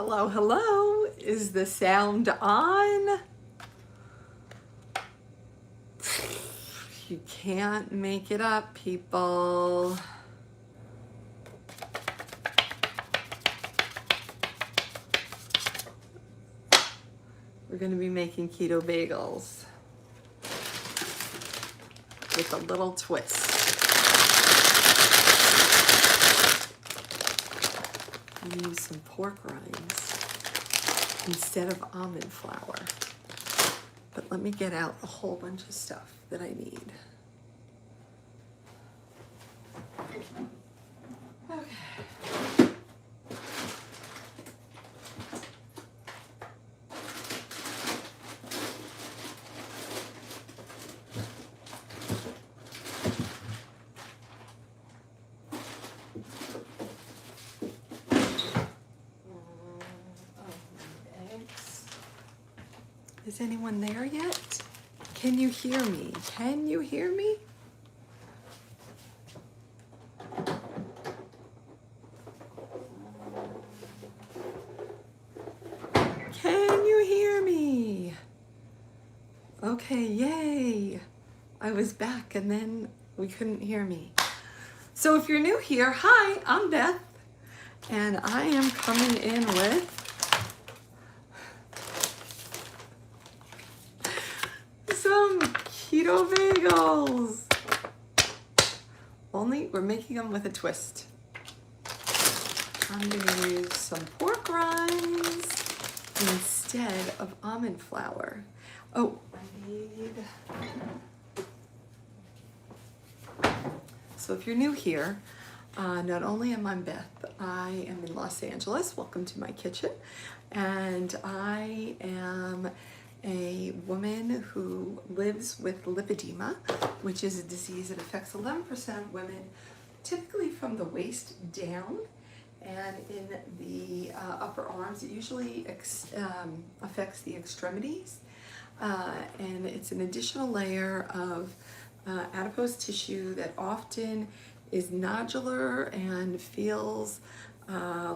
Hello, hello. Is the sound on? You can't make it up, people. We're going to be making keto bagels with a little twist. I use some pork rinds instead of almond flour. But let me get out a whole bunch of stuff that I need. Okay. Is anyone there yet? Can you hear me? Can you hear me? Can you hear me? Okay, yay. I was back and then we couldn't hear me. So if you're new here, hi, I'm Beth, and I am coming in with some keto bagels. Only we're making them with a twist. I'm gonna use some pork rinds instead of almond flour. Oh, I need... So if you're new here, not only am I Beth, I am in Los Angeles. Welcome to my kitchen. And I am a woman who lives with lipedema, which is a disease that affects 11% of women, typically from the waist down and in the upper arms. It usually affects the extremities, and it's an additional layer of adipose tissue that often is nodular and feels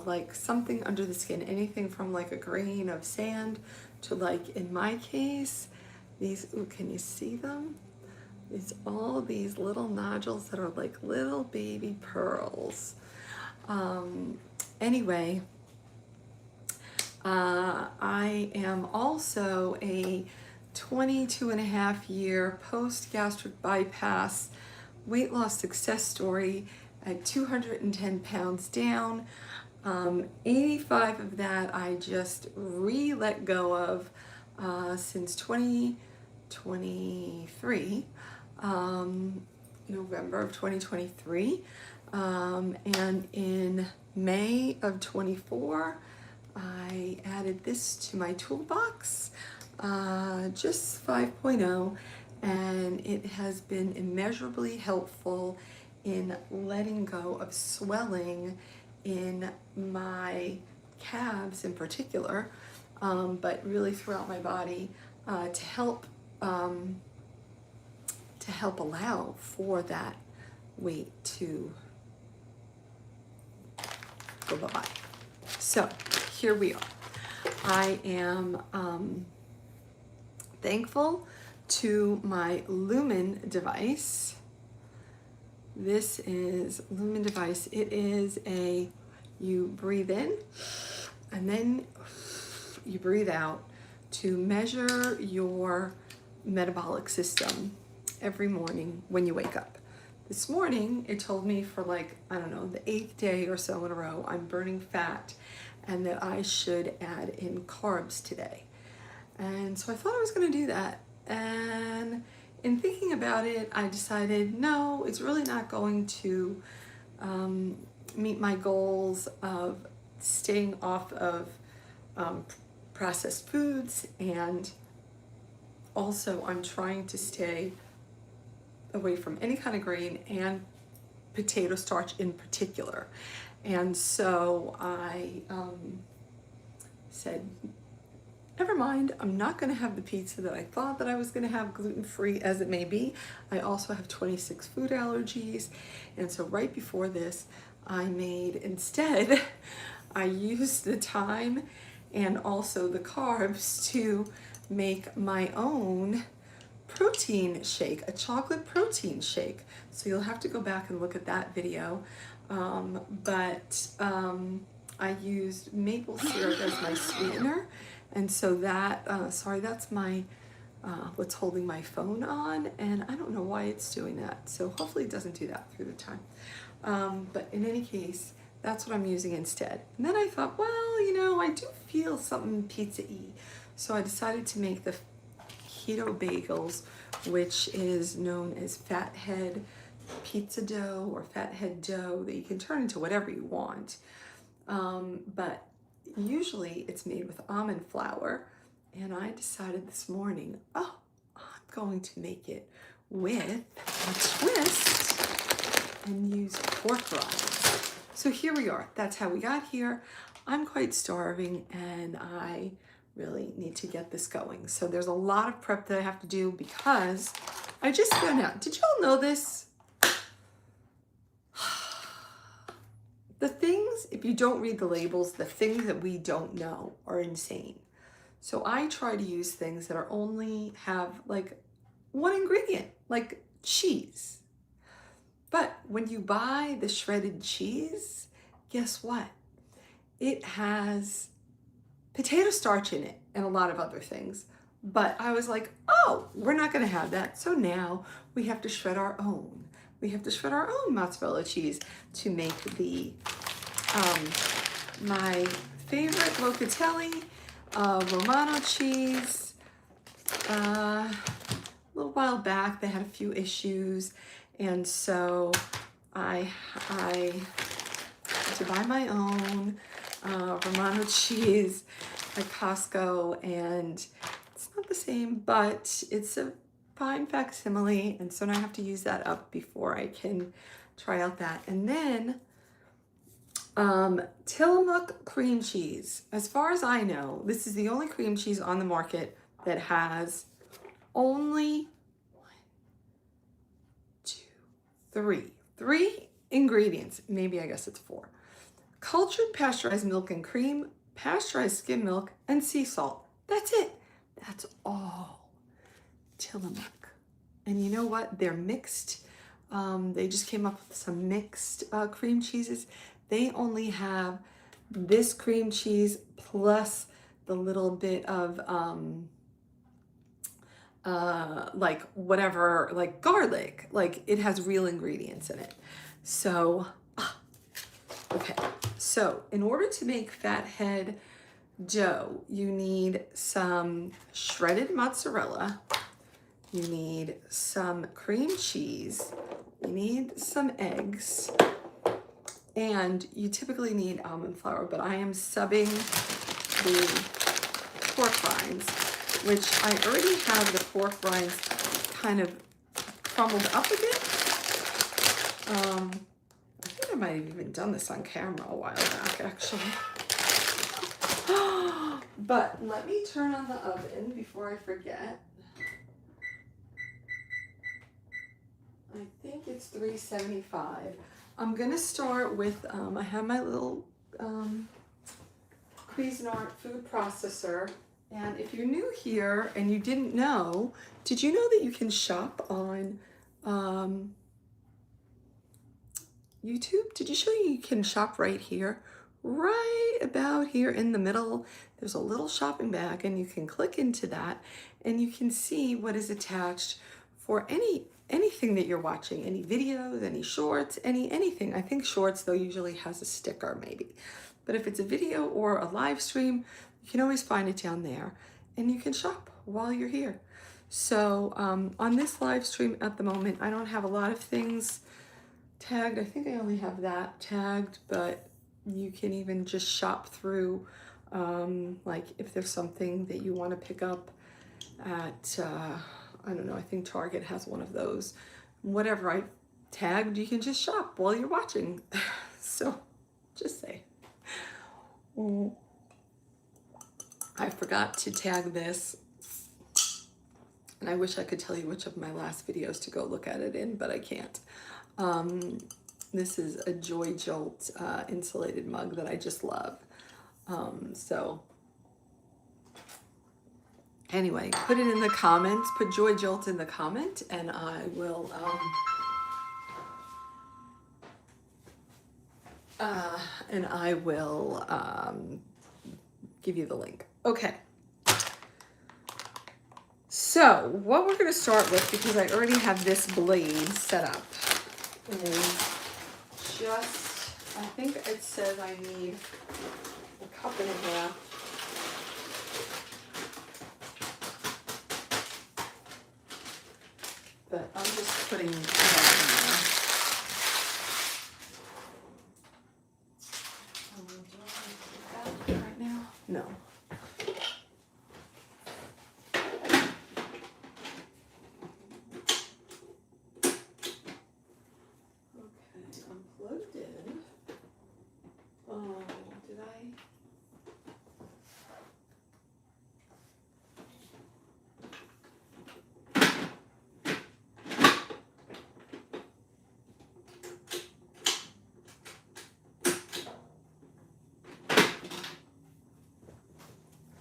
like something under the skin, anything from like a grain of sand to, like in my case, these, ooh, can you see them? It's all these little nodules that are like little baby pearls. Anyway, I am also a 22.5-year post-gastric bypass weight loss success story at 210 pounds down. 85 of that I just let go of since 2023, November of 2023. And in May of 24, I added this to my toolbox, just 5.0, and it has been immeasurably helpful in letting go of swelling in my calves in particular, but really throughout my body, to help allow for that weight to go bye-bye. So here we are. I am thankful to my Lumen device. This is Lumen device. It is you breathe in and then you breathe out to measure your metabolic system every morning when you wake up. This morning, it told me for like, I don't know, the 8th day or so in a row, I'm burning fat and that I should add in carbs today. And so I thought I was gonna do that. And in thinking about it, I decided, no, it's really not going to meet my goals of staying off of processed foods, and also I'm trying to stay away from any kind of grain and potato starch in particular. And so I said, never mind, I'm not going to have the pizza that I thought that I was going to have, gluten-free as it may be. I also have 26 food allergies, and so right before this I made instead I used the time and also the carbs to make my own protein shake, a chocolate protein shake. So you'll have to go back and look at that video. I used maple syrup as my sweetener. And so that, sorry, that's my, what's holding my phone on, and I don't know why it's doing that. So hopefully it doesn't do that through the time. But in any case, that's what I'm using instead. And then I thought, well, you know, I do feel something pizza-y. So I decided to make the keto bagels, which is known as fathead pizza dough or fathead dough that you can turn into whatever you want. But usually it's made with almond flour. And I decided this morning, oh, I'm going to make it with a twist and use pork rinds. So here we are. That's how we got here. I'm quite starving and I really need to get this going. So there's a lot of prep that I have to do because I just found out. Did y'all know this? The things, if you don't read the labels, the things that we don't know are insane. So I try to use things that are only have like one ingredient, like cheese. But when you buy the shredded cheese, guess what? It has potato starch in it and a lot of other things. But I was like, oh, we're not gonna have that. So now we have to shred our own. We have to shred our own mozzarella cheese to make the, my favorite Locatelli Romano cheese. A little while back, they had a few issues. And so I had to buy my own Romano cheese at Costco, and it's not the same, but it's a fine facsimile, and so now I have to use that up before I can try out that. And then Tillamook cream cheese. As far as I know, this is the only cream cheese on the market that has only three ingredients. Maybe I guess it's 4. Cultured pasteurized milk and cream, pasteurized skim milk, and sea salt. That's it. That's all Tillamook. And you know what? They're mixed. They just came up with some mixed cream cheeses. They only have this cream cheese plus the little bit of like whatever, like garlic. Like it has real ingredients in it. So, okay. So in order to make fathead dough, you need some shredded mozzarella, you need some cream cheese, you need some eggs, and you typically need almond flour, but I am subbing the pork rinds, which I already have the pork rinds kind of crumbled up a bit. I think I might have even done this on camera a while back, actually. But let me turn on the oven before I forget. I think it's 375. I'm gonna start with, I have my little Cuisinart food processor. And if you're new here and you didn't know, did you know that you can shop on YouTube? Did you show you can shop right here? Right about here in the middle, there's a little shopping bag, and you can click into that and you can see what is attached for anything that you're watching, any videos, any shorts, anything. I think shorts though usually has a sticker maybe. But if it's a video or a live stream, you can always find it down there and you can shop while you're here. So on this live stream at the moment, I don't have a lot of things tagged. I think I only have that tagged, but you can even just shop through, like if there's something that you want to pick up at, I don't know, I think Target has one of those. Whatever I tagged, you can just shop while you're watching. So just say. I forgot to tag this, and I wish I could tell you which of my last videos to go look at it in, but I can't. This is a Joy Jolt insulated mug that I just love. So anyway, put it in the comments, put Joy Jolt in the comment, and I will give you the link. Okay. So what we're going to start with, because I already have this blade set up, is just, I think it says I need a cup and a half. But I'm just putting that in there. Do I need that right now? No.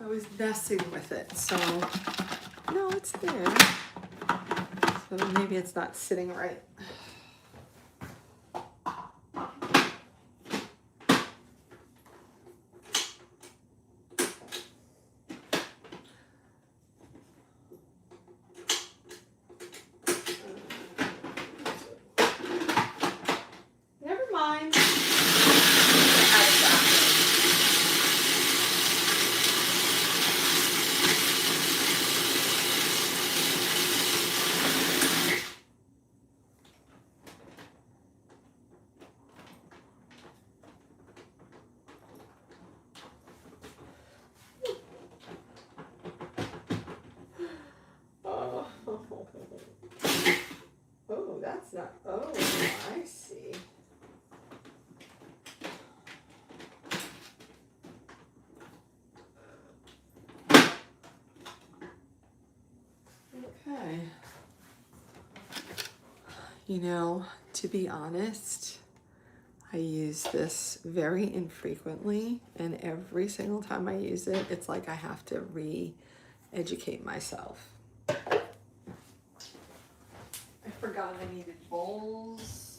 I was messing with it, so no, it's there. So maybe it's not sitting right. Never mind. Oh, that's not, oh, I see. Okay. You know, to be honest, I use this very infrequently, and every single time I use it, it's like I have to re-educate myself. I forgot I needed bowls.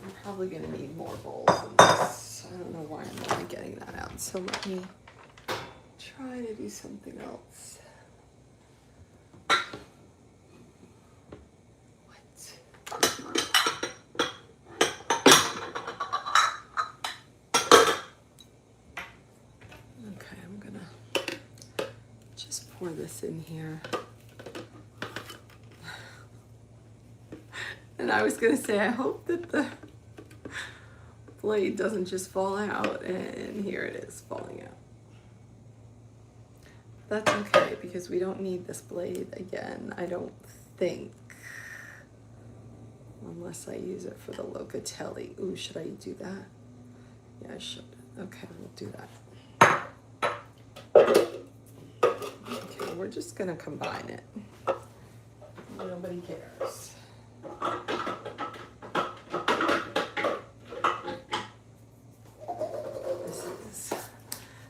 I'm probably going to need more bowls than this. I don't know why I'm not getting that out. So let me try to do something else. Pour this in here. And I was gonna say, I hope that the blade doesn't just fall out, and here it is falling out. That's okay, because we don't need this blade again, I don't think. Unless I use it for the locatelli. Ooh, should I do that? Yeah, I should. Okay, we'll do that. We're just gonna combine it. Nobody cares. This is.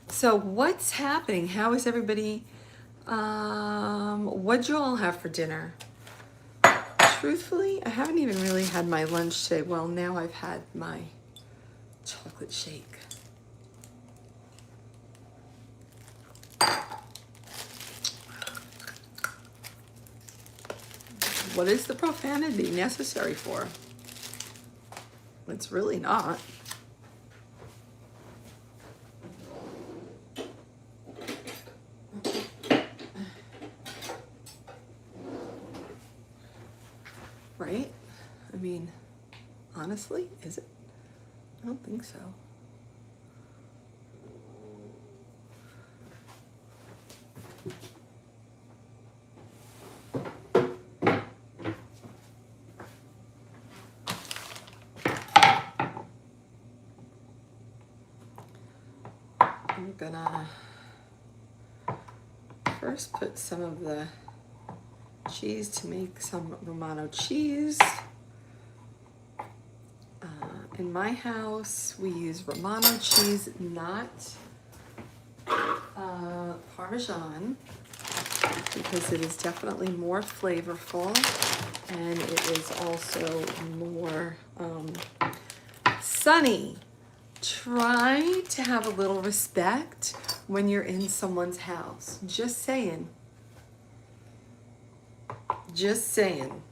So what's happening? How is everybody? What'd you all have for dinner? Truthfully, I haven't even really had my lunch today. Well, now I've had my chocolate shake. What is the profanity necessary for? It's really not. Right? I mean, honestly, is it? I don't think so. I'm gonna first put some of the cheese to make some Romano cheese. In my house, we use Romano cheese, not Parmesan, because it is definitely more flavorful and it is also more sunny. Try to have a little respect when you're in someone's house. Just saying. Just saying.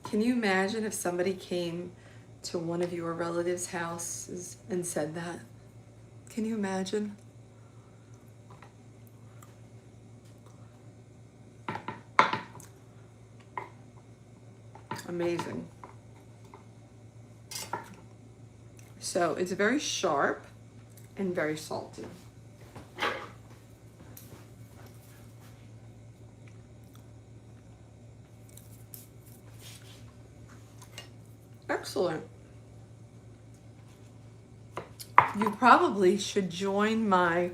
Can you imagine if somebody came to one of your relatives' houses and said that? Can you imagine? Amazing. So it's very sharp and very salty. Excellent. You probably should join my,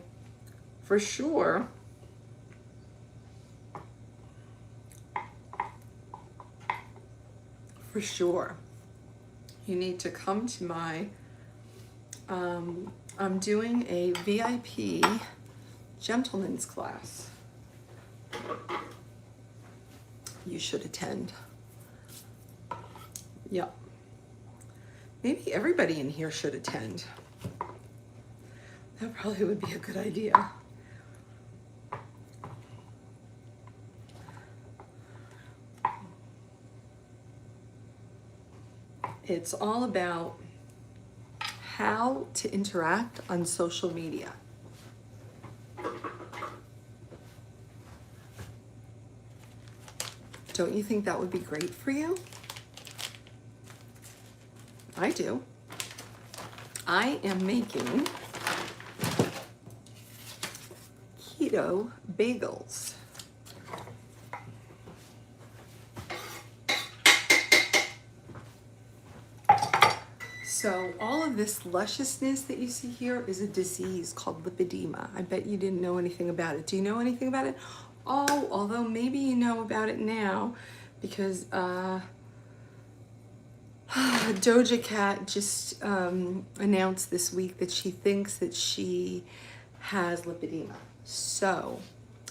for sure, you need to come to my, I'm doing a VIP gentleman's class. You should attend. Yep. Maybe everybody in here should attend. That probably would be a good idea. It's all about how to interact on social media. Don't you think that would be great for you? I do. I am making keto bagels. So all of this lusciousness that you see here is a disease called lipedema. I bet you didn't know anything about it. Do you know anything about it? Oh, although maybe you know about it now because Doja Cat just announced this week that she thinks that she has lipedema. So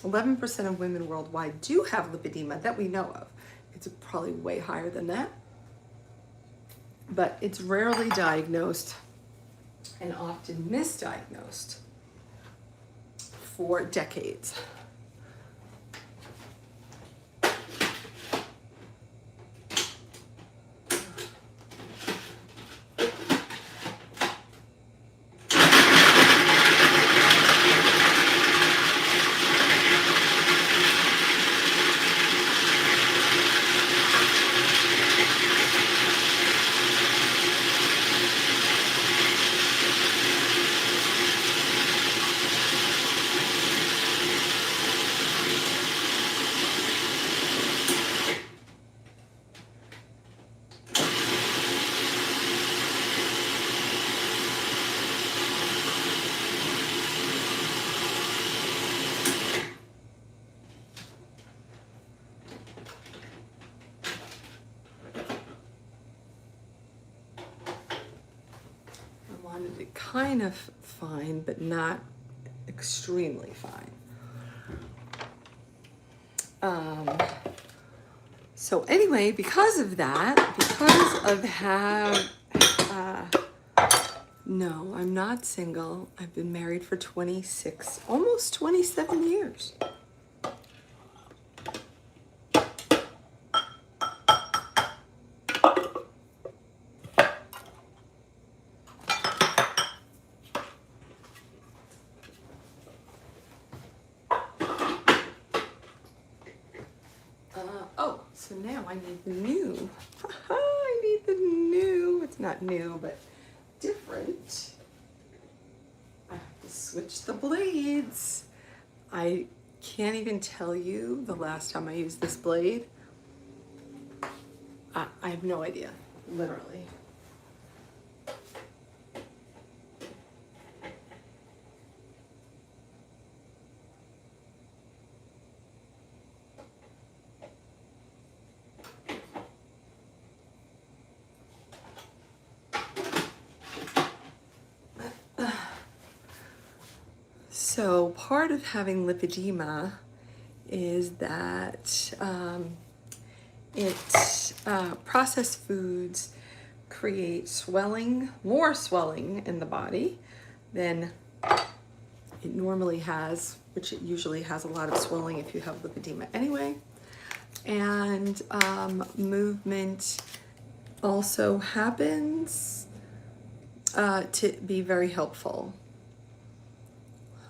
11% of women worldwide do have lipedema that we know of. It's probably way higher than that. But it's rarely diagnosed and often misdiagnosed for decades. Kind of fine, but not extremely fine. So anyway, because of that, because of how, no, I'm not single. I've been married for 26, almost 27 years. So now I need the new. I need the new. It's not new, but different. I have to switch the blades. I can't even tell you the last time I used this blade. I have no idea, literally. So part of having lipedema is that processed foods create swelling, more swelling in the body than it normally has, which it usually has a lot of swelling if you have lipedema anyway. And movement also happens to be very helpful.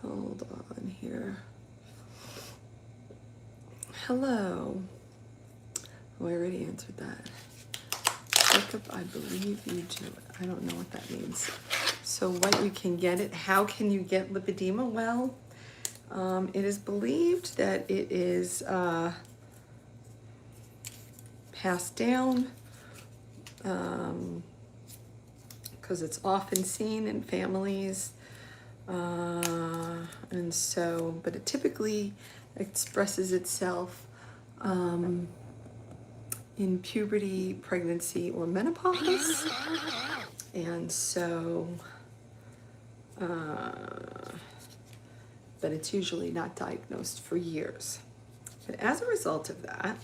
Hold on here. Hello. Oh, I already answered that. Jacob, I believe you do. I don't know what that means. So what you can get it, how can you get lipedema? Well, it is believed that it is passed down because it's often seen in families. And so, but it typically expresses itself in puberty, pregnancy, or menopause. And so, but it's usually not diagnosed for years. But as a result of that,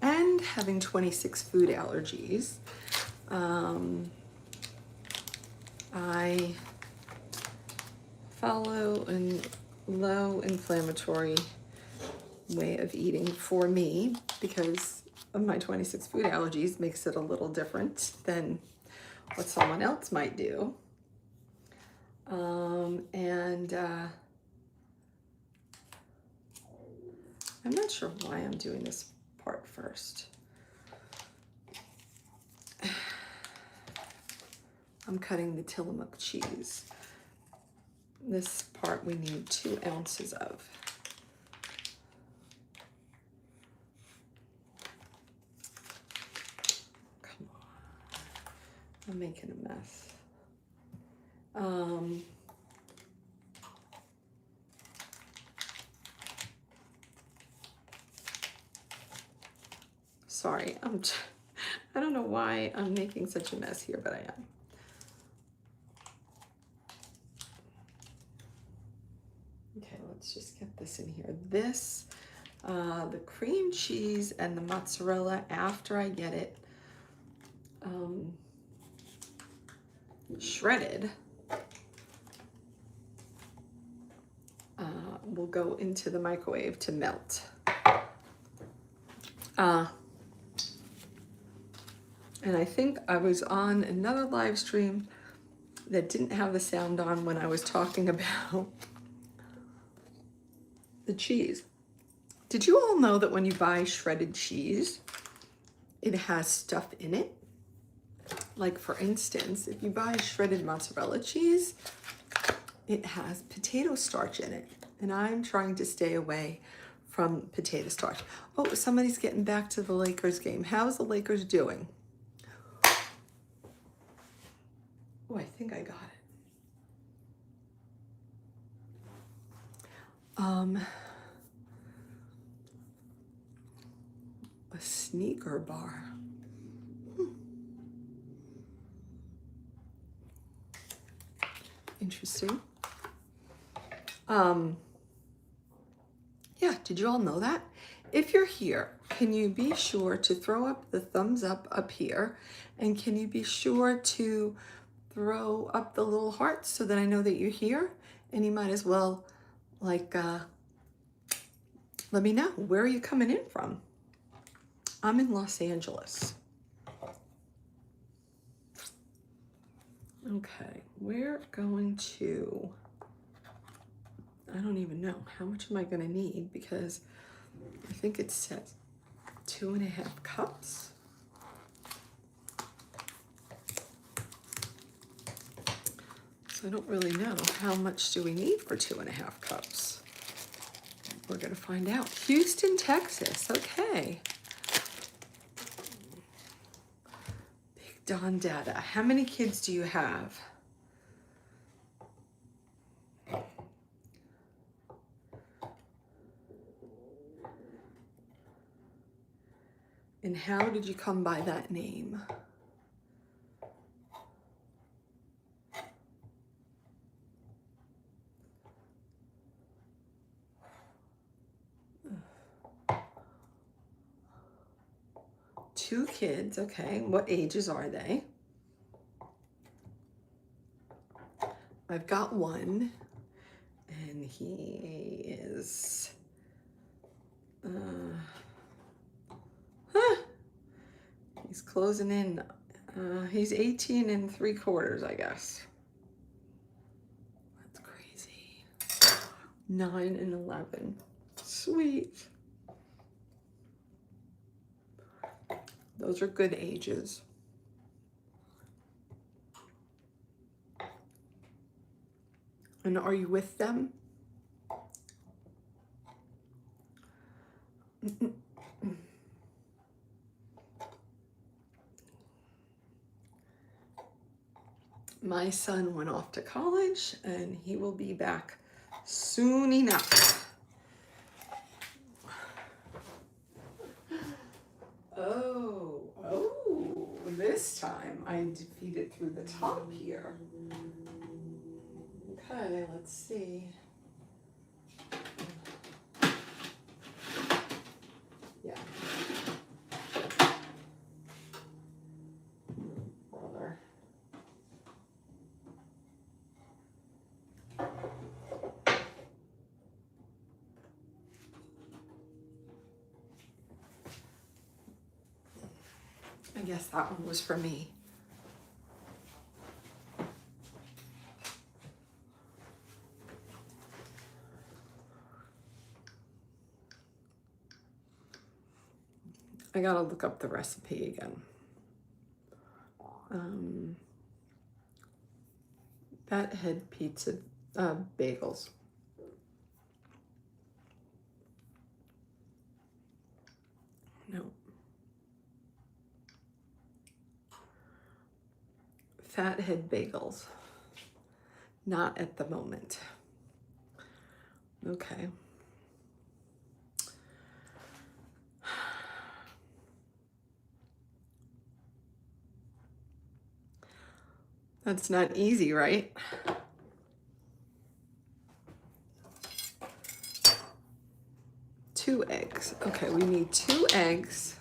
and having 26 food allergies, I follow a low inflammatory way of eating for me because of my 26 food allergies makes it a little different than what someone else might do. I'm not sure why I'm doing this part first. I'm cutting the Tillamook cheese. This part we need 2 ounces of. Come on, I'm making a mess. Sorry, I don't know why I'm making such a mess here, but I am. Okay, let's just get this in here. This, the cream cheese and the mozzarella, after I get it shredded, will go into the microwave to melt. And I think I was on another live stream that didn't have the sound on when I was talking about the cheese. Did you all know that when you buy shredded cheese, it has stuff in it? Like for instance, if you buy shredded mozzarella cheese, it has potato starch in it. And I'm trying to stay away from potato starch. Oh, somebody's getting back to the Lakers game. How's the Lakers doing? Oh, I think I got it. A sneaker bar. Interesting. Yeah, did you all know that? If you're here, can you be sure to throw up the thumbs up here? And can you be sure to throw up the little hearts so that I know that you're here? And you might as well, like, let me know. Where are you coming in from? I'm in Los Angeles. Okay, we're going to, I don't even know, how much am I gonna need? Because I think it says 2.5 cups. So I don't really know how much do we need for 2.5 cups. We're gonna find out. Houston, Texas, okay. Big Don Dada, how many kids do you have? And how did you come by that name? 2 kids. Okay, what ages are they? I've got one, and he is, he's closing in. He's 18 3/4, I guess. That's crazy. 9 and 11. Sweet. Those are good ages. And are you with them? My son went off to college and he will be back soon enough. Oh, this time I defeated through the top here. Okay, let's see. Yeah. Brother. I guess that one was for me. I gotta look up the recipe again. Fathead pizza bagels. No. Fathead bagels. Not at the moment. Okay. That's not easy, right? Two eggs. Okay, we need 2 eggs.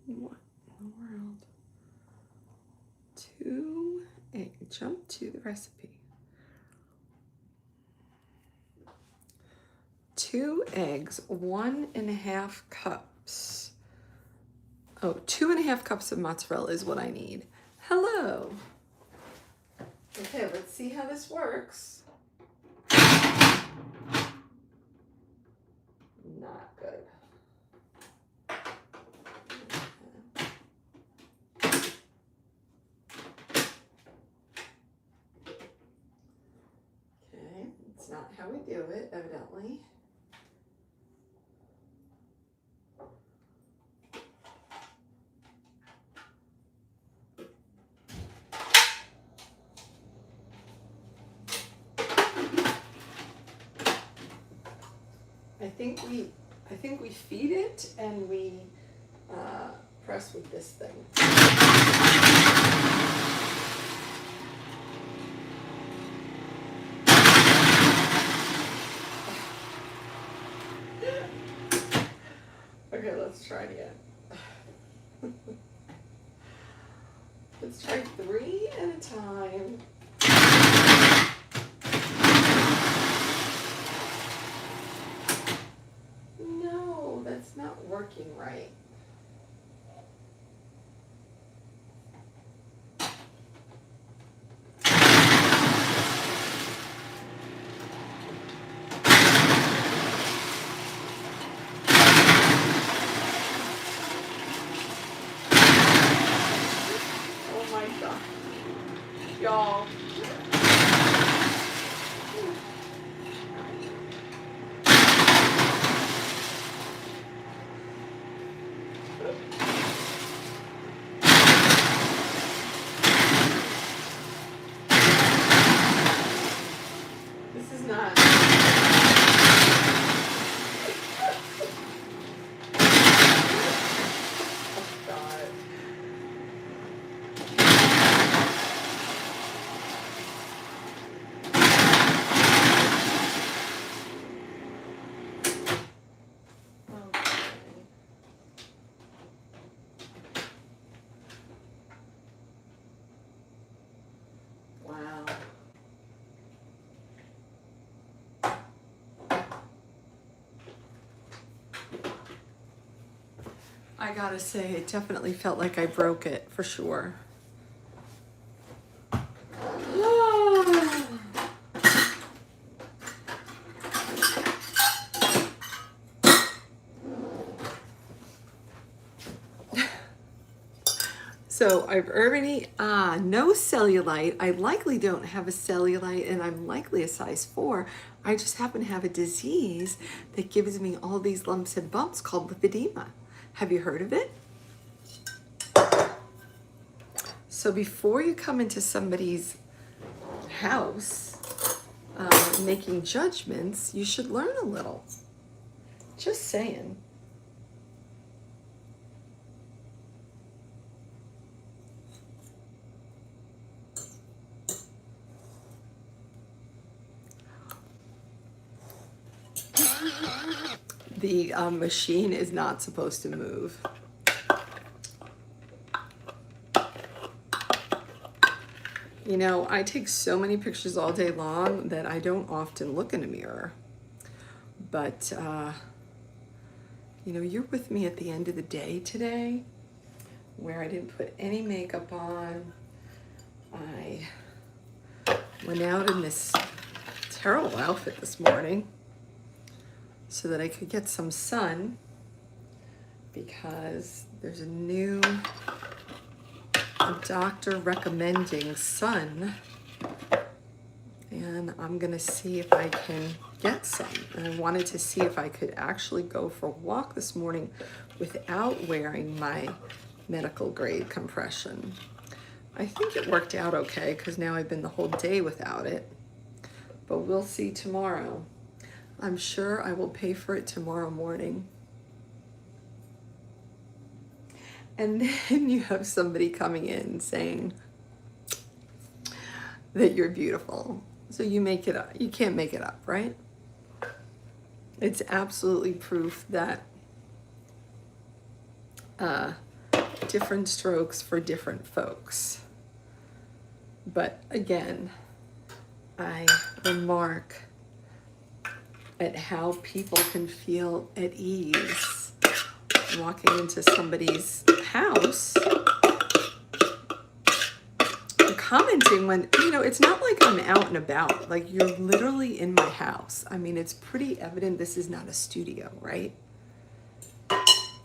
What in the world? 2 eggs. Jump to the recipe. 2 eggs, 1.5 cups. Oh, 2.5 cups of mozzarella is what I need. Hello. Okay, let's see how this works. Not good. Okay, it's not how we do it, evidently. I think we feed it and we press with this thing. Okay, let's try it again. Let's try 3 at a time. No, that's not working right. Oh my God. Y'all. This is not. I gotta say, it definitely felt like I broke it for sure. So I've already, no cellulite. I likely don't have a cellulite, and I'm likely a size 4. I just happen to have a disease that gives me all these lumps and bumps called lipedema. Have you heard of it? So before you come into somebody's house making judgments, you should learn a little. Just saying. The machine is not supposed to move. You know, I take so many pictures all day long that I don't often look in a mirror. But, you know, you're with me at the end of the day today, where I didn't put any makeup on. I went out in this terrible outfit this morning so that I could get some sun, because there's a new doctor recommending sun, and I'm gonna see if I can get some. And I wanted to see if I could actually go for a walk this morning without wearing my medical grade compression. I think it worked out okay, because now I've been the whole day without it, but we'll see tomorrow. I'm sure I will pay for it tomorrow morning. And then you have somebody coming in saying that you're beautiful. So you make it up. You can't make it up, right? It's absolutely proof that different strokes for different folks. But again, I remark at how people can feel at ease walking into somebody's house, commenting when, you know, it's not like I'm out and about. Like, you're literally in my house. I mean, it's pretty evident this is not a studio, right?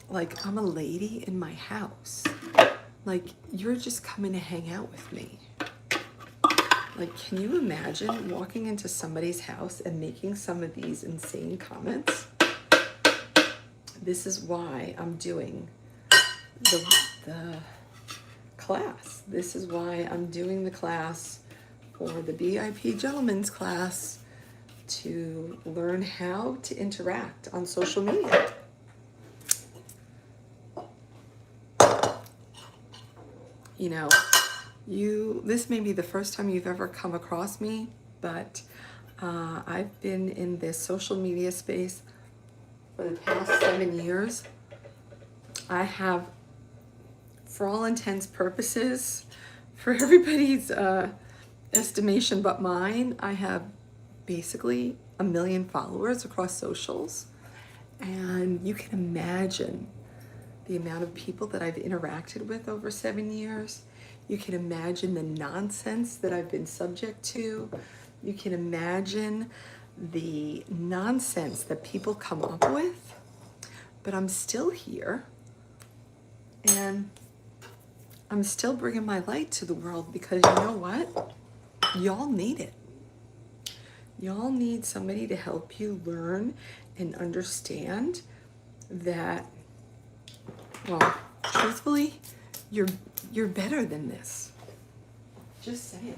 Like, I'm a lady in my house. Like, you're just coming to hang out with me. Like, can you imagine walking into somebody's house and making some of these insane comments? This is why I'm doing the class. This is why I'm doing the class for the BIP Gentlemen's class, to learn how to interact on social media. You know, this may be the first time you've ever come across me, but I've been in this social media space for the past 7 years. I have, for all intents purposes, for everybody's estimation but mine, I have basically 1 million followers across socials. And you can imagine the amount of people that I've interacted with over 7 years. You can imagine the nonsense that I've been subject to. You can imagine the nonsense that people come up with. But I'm still here, and I'm still bringing my light to the world, because you know what? Y'all need it. Y'all need somebody to help you learn and understand that, well, truthfully, you're better than this. Just saying.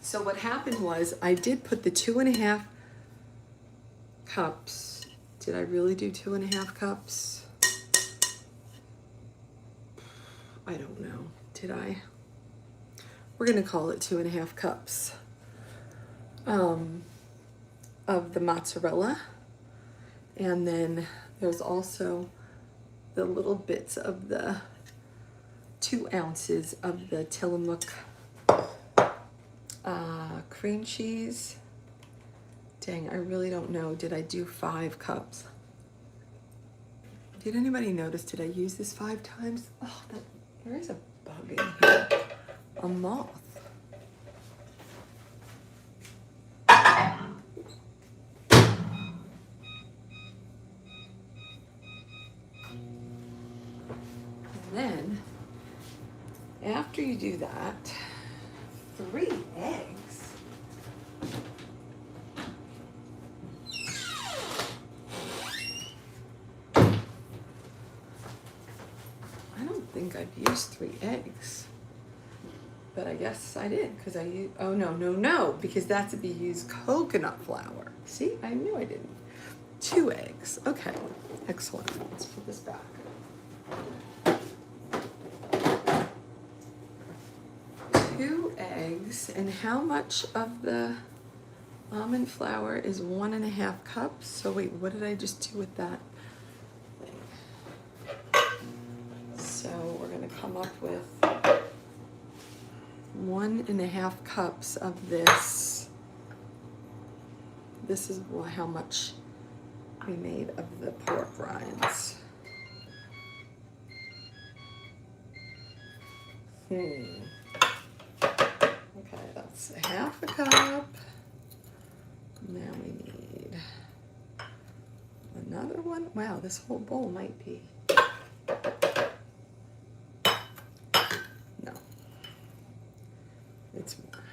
So what happened was, I did put the 2.5 cups. Did I really do 2.5 cups? I don't know. Did I? We're gonna call it 2.5 cups of the mozzarella. And then there's also the little bits of the 2 ounces of the Tillamook cream cheese. Dang, I really don't know. Did I do 5 cups? Did anybody notice, did I use this 5 times? Oh, there is a bug in here. A moth. And then, after you do that, 3 eggs. I don't think I've used 3 eggs, but I guess I did because I used, oh no, because that's if you use coconut flour. See, I knew I didn't. 2 eggs, okay, excellent. Let's put this back. 2 eggs, and how much of the almond flour is 1.5 cups? So wait, what did I just do with that thing? So we're gonna come up with 1.5 cups of this. This is how much we made of the pork rinds. Okay, that's 1/2 cup. Now we need another one. Wow, this whole bowl might be. No, it's more.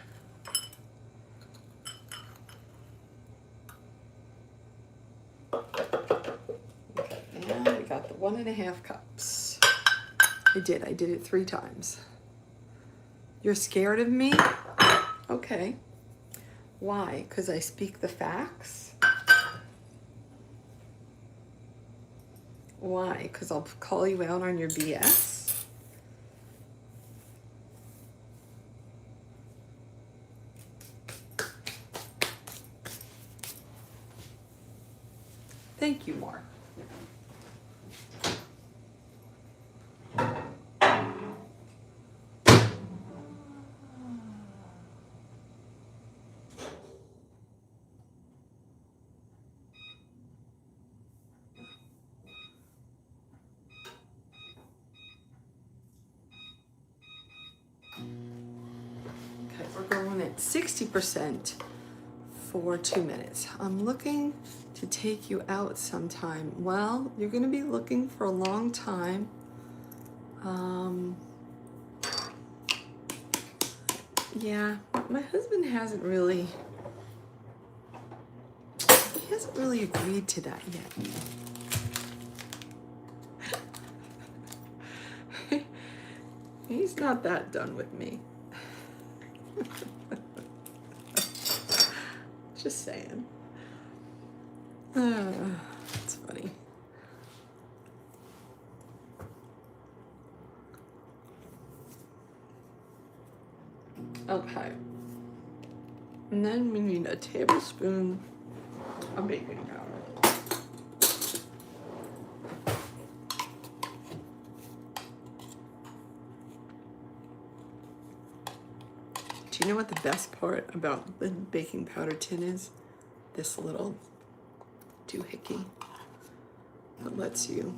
Okay, and we got the 1.5 cups. I did it 3 times. You're scared of me? Okay. Why? Because I speak the facts? Why? Because I'll call you out on your BS? Thank you, Mark. We're going at 60% for 2 minutes. I'm looking to take you out sometime. Well, you're going to be looking for a long time. Yeah, my husband hasn't really agreed to that yet. He's not that done with me. Just saying. It's funny. Okay. And then we need a tablespoon of baking powder. Do you know what the best part about the baking powder tin is? This little doohickey that lets you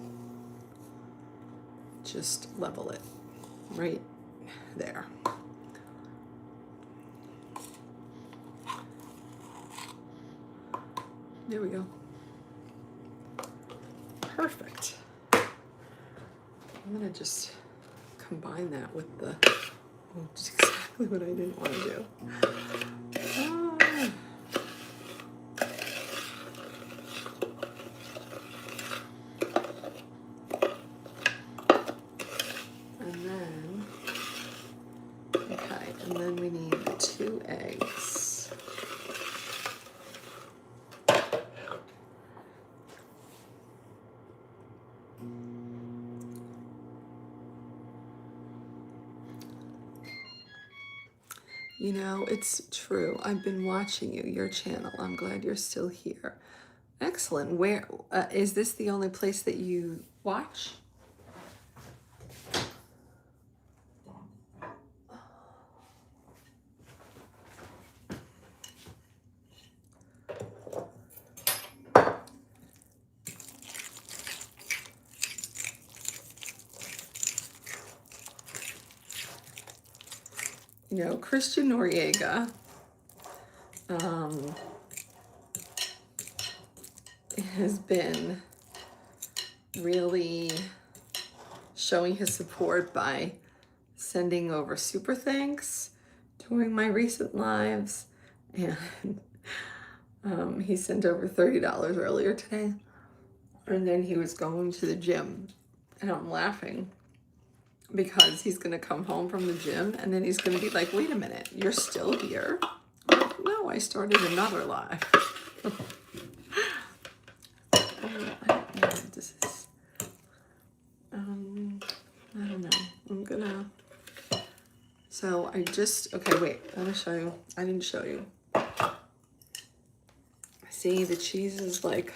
just level it right there. There we go. Perfect. I'm gonna just combine that with the, oh, just exactly what I didn't want to do. And then, okay, and then we need 2 eggs. You know, it's true. I've been watching you, your channel. I'm glad you're still here. Excellent. Where is this the only place that you watch? you know, Christian Noriega has been really showing his support by sending over super thanks during my recent lives, and he sent over $30 earlier today, and then he was going to the gym, and I'm laughing because he's gonna come home from the gym and then he's gonna be like, wait a minute, you're still here? I'm like, no, I started another live. I don't know what this is. I don't know. I'm gonna, so I just, okay, wait, I'm gonna show you. I didn't show you. See, the cheese is like,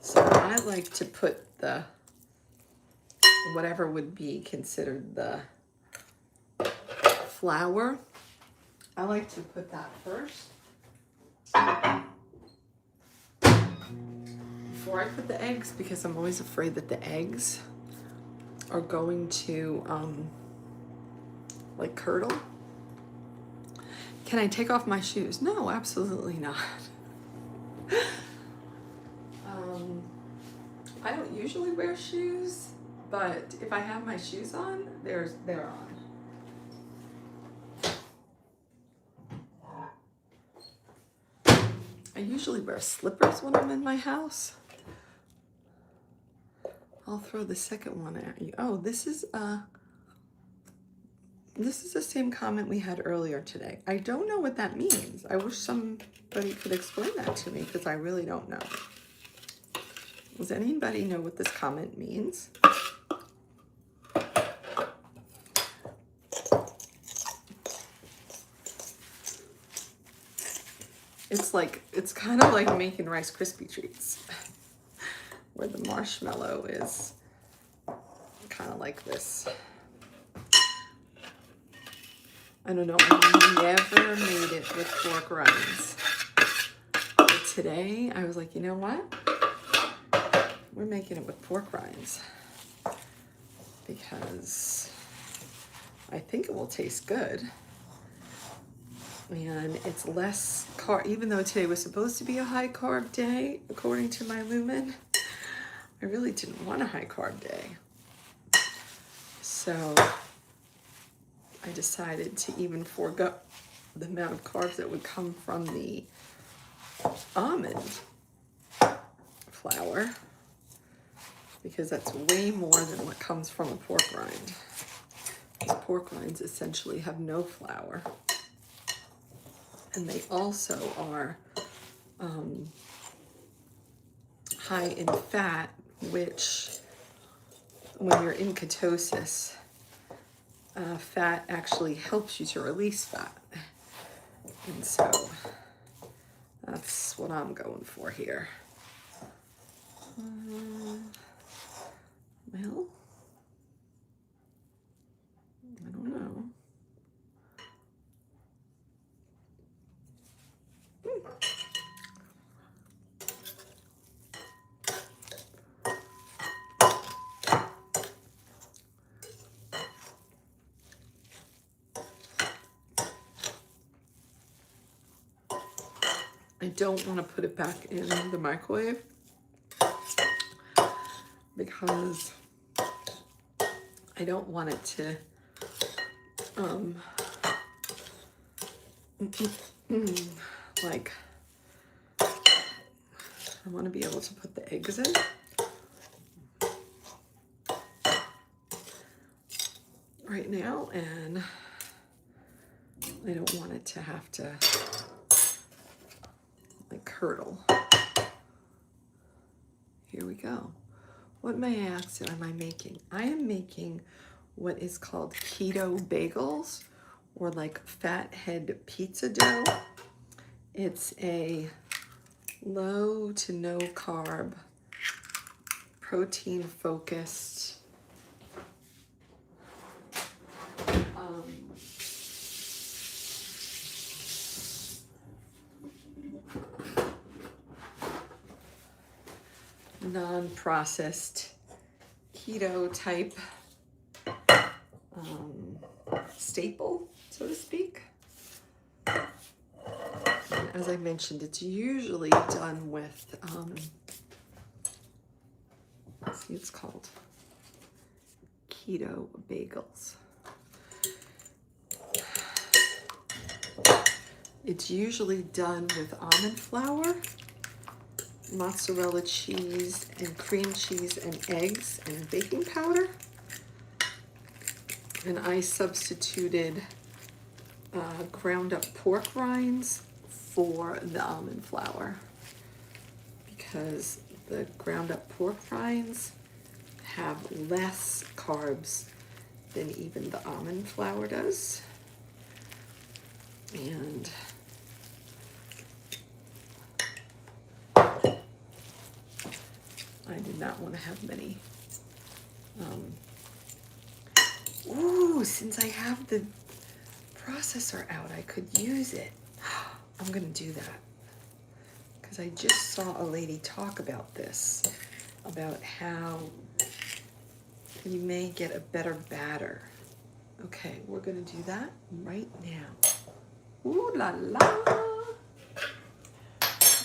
so I like to put the, whatever would be considered the flour, I like to put that first before I put the eggs, because I'm always afraid that the eggs are going to like curdle. Can I take off my shoes? No, absolutely not. I don't usually wear shoes, but if I have my shoes on, they're on. I usually wear slippers when I'm in my house. I'll throw the second one at you. Oh, this is the same comment we had earlier today. I don't know what that means. I wish somebody could explain that to me, because I really don't know. Does anybody know what this comment means? It's kind of like making Rice Krispie treats, where the marshmallow is kind of like this. I don't know, I never made it with pork rinds. But today, I was like, you know what? We're making it with pork rinds, because I think it will taste good. And it's less carb, even though today was supposed to be a high carb day, according to my lumen. I really didn't want a high carb day. So I decided to even forego the amount of carbs that would come from the almond flour, because that's way more than what comes from a pork rind. These pork rinds essentially have no flour. And they also are high in fat, which when you're in ketosis, fat actually helps you to release fat. And so that's what I'm going for here. Well, I don't know. I don't want to put it back in the microwave, because I don't want it to like, I want to be able to put the eggs in right now, and I don't want it to have to like curdle. Here we go. What may I ask you, am I making? I am making what is called keto bagels, or like fathead pizza dough. It's a low to no carb, protein focused non-processed keto type staple, so to speak. And as I mentioned, it's usually done with, let's see, it's called keto bagels. It's usually done with almond flour, mozzarella cheese, and cream cheese, and eggs, and baking powder. And I substituted ground up pork rinds for the almond flour because the ground up pork rinds have less carbs than even the almond flour does. And I did not want to have many. Ooh, since I have the processor out, I could use it. I'm gonna do that because I just saw a lady talk about this, about how you may get a better batter. Okay, we're gonna do that right now. Ooh la la.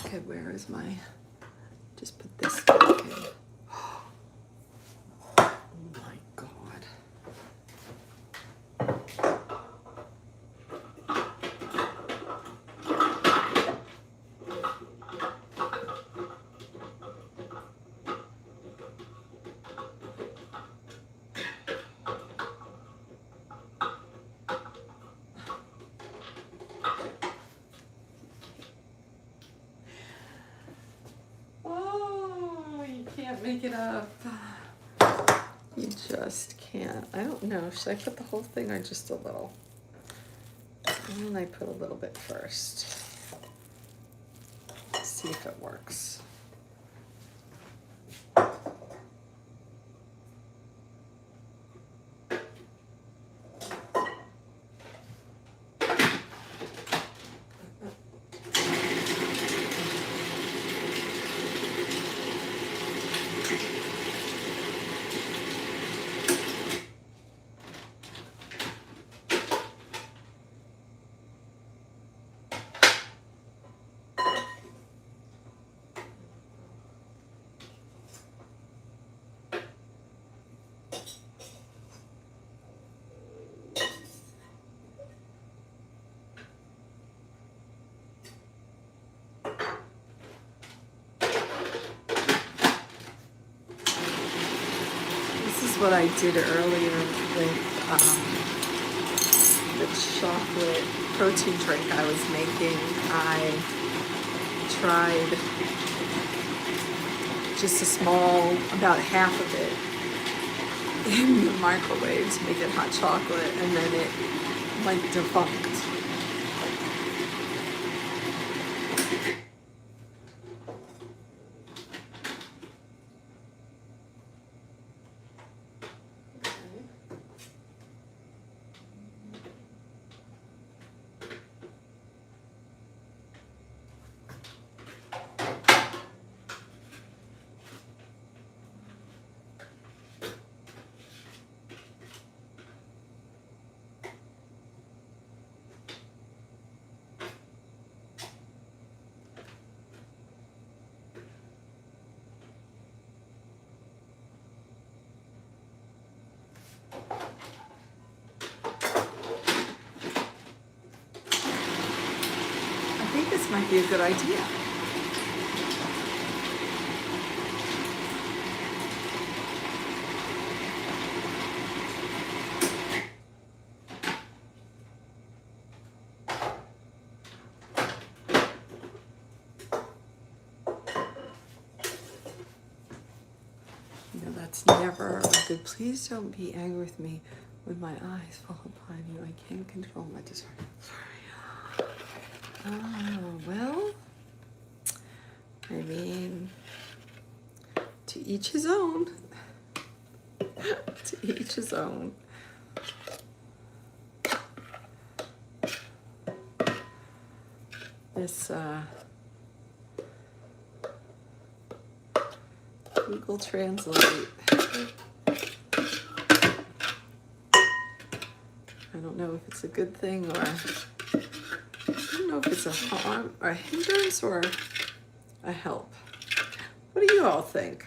Okay, where is my, just put this back in. Oh my God. Can't make it up. You just can't. I don't know. Should I put the whole thing or just a little? And I put a little bit first. Let's see if it works. What I did earlier with the chocolate protein drink I was making. I tried just a small, about half of it in the microwave to make it hot chocolate, and then it like debunked. This might be a good idea. No, that's never a good. Please don't be angry with me when my eyes fall upon you. I can't control my desire. Oh, well, I mean, to each his own. To each his own. This Google Translate. don't know if it's a good thing or I don't know if it's a harm or a hindrance or a help. What do you all think?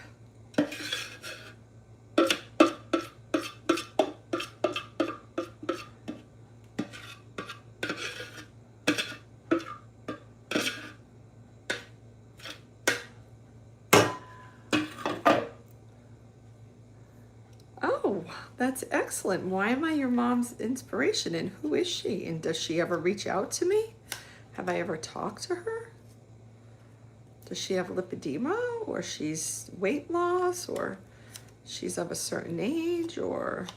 Oh, that's excellent. Why am I your mom's inspiration and who is she? And does she ever reach out to me? Have I ever talked to her? Does she have lipedema or she's weight loss or she's of a certain age or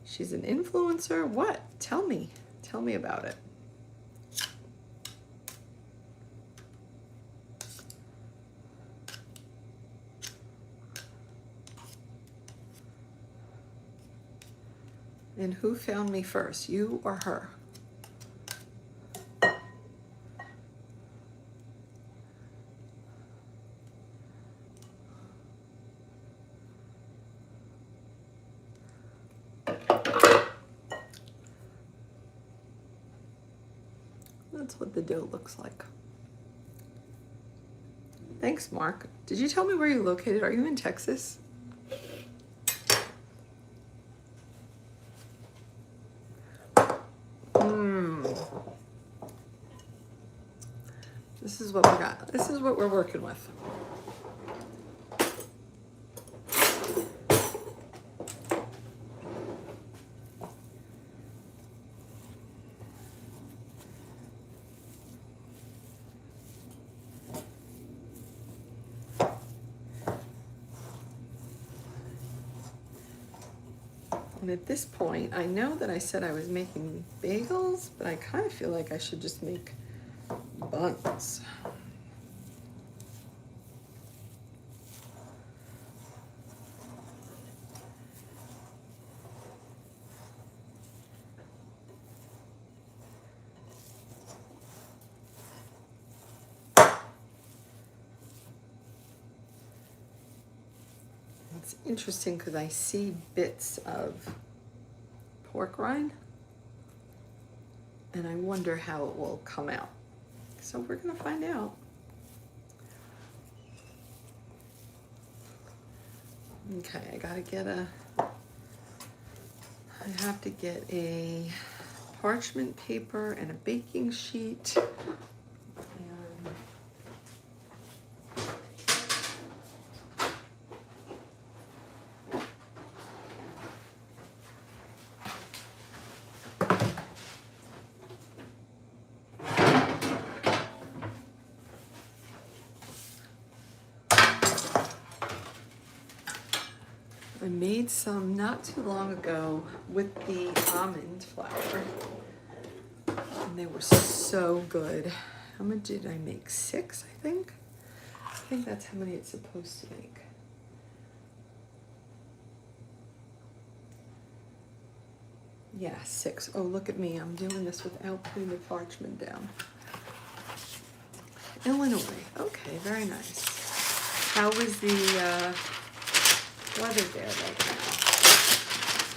she's an influencer? What? Tell me about it. And who found me first, you or her? That's what the dough looks like. Thanks, Mark. Did you tell me where you're located? Are you in Texas? This is what we got. This is what we're working with. And at this point, I know that I said I was making bagels, but I kind of feel like I should just make buns. It's interesting because I see bits of pork rind and I wonder how it will come out. So we're gonna find out. Okay, I have to get a parchment paper and a baking sheet. I made some not too long ago with the almond flour, and they were so good. How much did I make? 6, I think? I think that's how many it's supposed to make. Yeah, 6. Oh, look at me. I'm doing this without putting the parchment down. Illinois. Okay, very nice. How was the weather there right now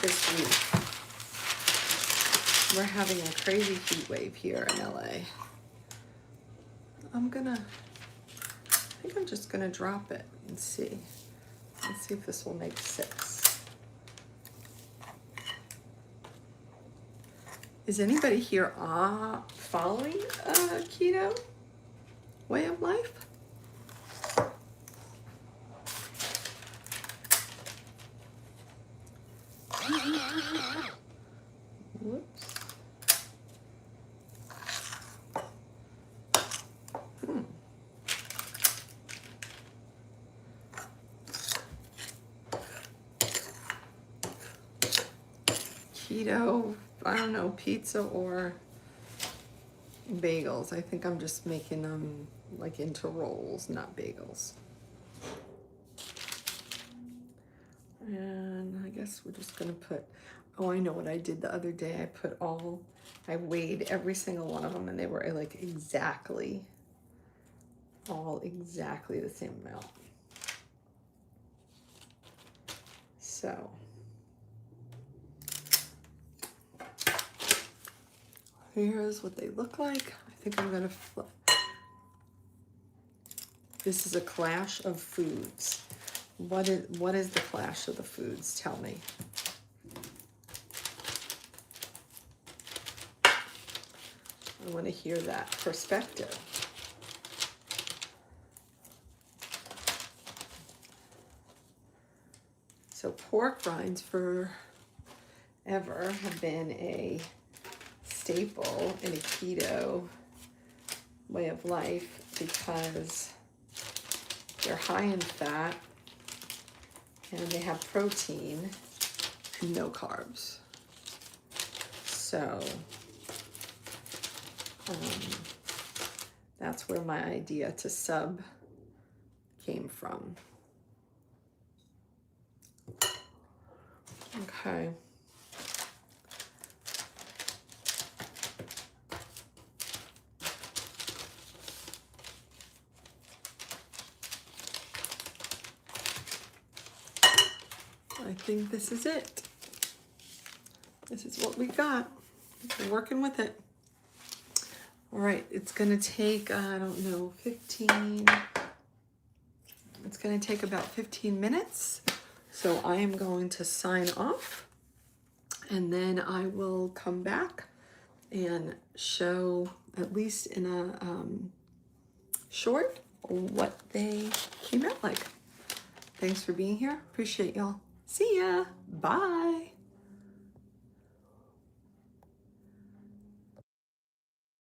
this week? We're having a crazy heat wave here in LA. I think I'm just gonna drop it and see. Let's see if this will make 6. Is anybody here following a keto way of life? Whoops. Keto, I don't know, pizza or bagels. I think I'm just making them like into rolls, not bagels. And I guess we're just gonna put, oh, I know what I did the other day. I weighed every single one of them and they were like all exactly the same amount. So, Here's what they look like. I think I'm gonna flip. This is a clash of foods. What is the clash of the foods? Tell me. I want to hear that perspective. So pork rinds forever have been a staple in a keto way of life because they're high in fat and they have protein and no carbs. So that's where my idea to sub came from. Okay. I think this is it. This is what we got. We're working with it. All right, it's gonna take, I don't know, 15, it's gonna take about 15 minutes. So I am going to sign off and then I will come back and show, at least in a short, what they came out like. Thanks for being here. Appreciate y'all. See ya. Bye.